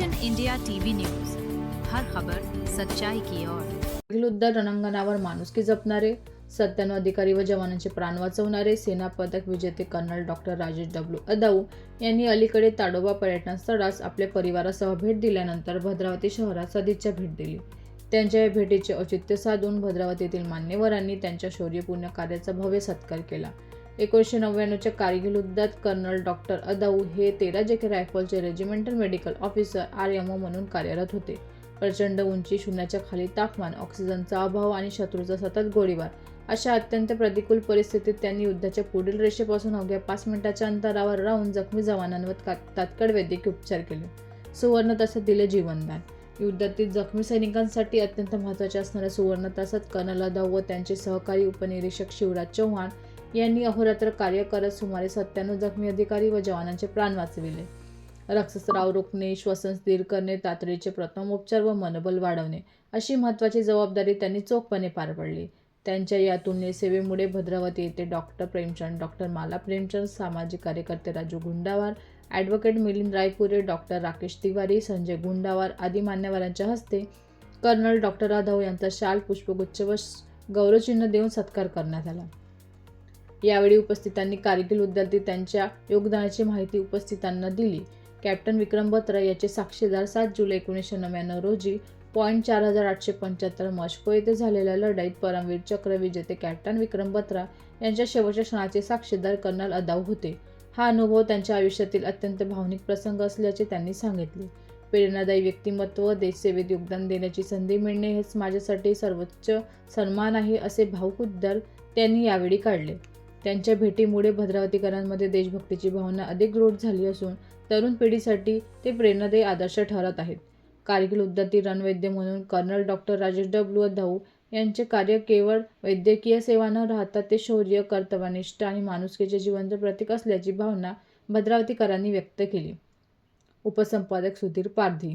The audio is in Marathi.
विजन इंडिया टीवी न्यूज, हर खबर सच्चाई की ओर। कारगिल युद्ध रणांगणावर माणुसकी जपणारे 97 अधिकारी व जवानांचे प्राण वाचवणारे सेना पदक विजेते कर्नल डॉक्टर राजेश डब्ल्यू अदाऊ यांनी अलीकडे ताडोबा पर्यटन स्थळास आपल्या परिवारासह भेट दिल्यानंतर भद्रावती शहरात सदिच्छा भेट दिली। त्यांच्या या भेटीचे औचित्य साधून भद्रावतीतील मान्यवरांनी त्यांच्या शौर्यपूर्ण कार्याचा भव्य सत्कार केला। 1999च्या कारगिल युद्धात कर्नल डॉक्टर अदाऊ हे 13 जेके रायफलचे रेजिमेंटल मेडिकल ऑफिसर RMO म्हणून कार्यरत होते। प्रचंड उंची, शून्याच्या खाली तापमान, ऑक्सिजनचा अभाव आणि शत्रूचा सतत गोळीबार अशा अत्यंत प्रतिकूल परिस्थितीत त्यांनी युद्धाच्या पुढील रेषेपासून अवघ्या 5 मिनिटांच्या अंतरावर राहून जखमी जवानांवर तात्काळ वैद्यकीय उपचार केले, सुवर्ण तासात दिले जीवनदान। युद्धातील जखमी सैनिकांसाठी अत्यंत महत्त्वाचे असणाऱ्या सुवर्ण तासात कर्नल अदाऊ व त्यांचे सहकारी उपनिरीक्षक शिवराज चौहान यांनी अहोरात्र कार्य करत सुमारे 97 जखमी अधिकारी व जवानांचे प्राण वाचविले। रक्तस्राव रोखणे, श्वसन स्थिर करणे, तातडीचे प्रथमोपचार व मनोबल वाढवणे अशी महत्त्वाची जबाबदारी त्यांनी चोखपणे पार पाडली। त्यांच्या या अतुलनीय सेवेमुळे भद्रावती येथे डॉक्टर प्रेमचंद, डॉक्टर माला प्रेमचंद, सामाजिक कार्यकर्ते राजू गुंडावार, ॲडव्होकेट मिलिंद रायपुरे, डॉक्टर राकेश तिवारी, संजय गुंडावार आदी मान्यवरांच्या हस्ते कर्नल डॉक्टर अदाऊ यांचा शाल, पुष्पगुच्छ व गौरवचिन्ह देऊन सत्कार करण्यात आला। यावेळी उपस्थितांनी कारगिल युद्धातील त्यांच्या योगदानाची माहिती उपस्थितांना दिली। कॅप्टन विक्रम बत्रा याचे साक्षीदार 7 जुलै 1999 रोजी पॉईंट 4875 मॉस्को येथे झालेल्या लढाईत परमवीर चक्र विजेते कॅप्टन विक्रम बत्रा यांच्या शेवटच्या क्षणाचे साक्षीदार कर्नल अदाऊ होते। हा अनुभव त्यांच्या आयुष्यातील अत्यंत भावनिक प्रसंग असल्याचे त्यांनी सांगितले। प्रेरणादायी व्यक्तिमत्व व देशसेवेत योगदान देण्याची संधी मिळणे हेच माझ्यासाठी सर्वोच्च सन्मान आहे, असे भावुक उद्गार त्यांनी यावेळी काढले। त्यांच्या भेटीमुळे भद्रावतीकरांमध्ये देशभक्तीची भावना अधिक दृढ झाली असून तरुण पिढीसाठी ते प्रेरणादायी आदर्श ठरत आहेत। कारगिल युद्धातील रणवैद्य म्हणून कर्नल डॉक्टर राजेश डब्ल्यू अदाऊ यांचे कार्य केवळ वैद्यकीय सेवा न राहता ते शौर्य, कर्तव्यनिष्ठा आणि माणुसकीचे जिवंत प्रतीक असल्याची भावना भद्रावतीकरांनी व्यक्त केली। उपसंपादक सुधीर पारधी।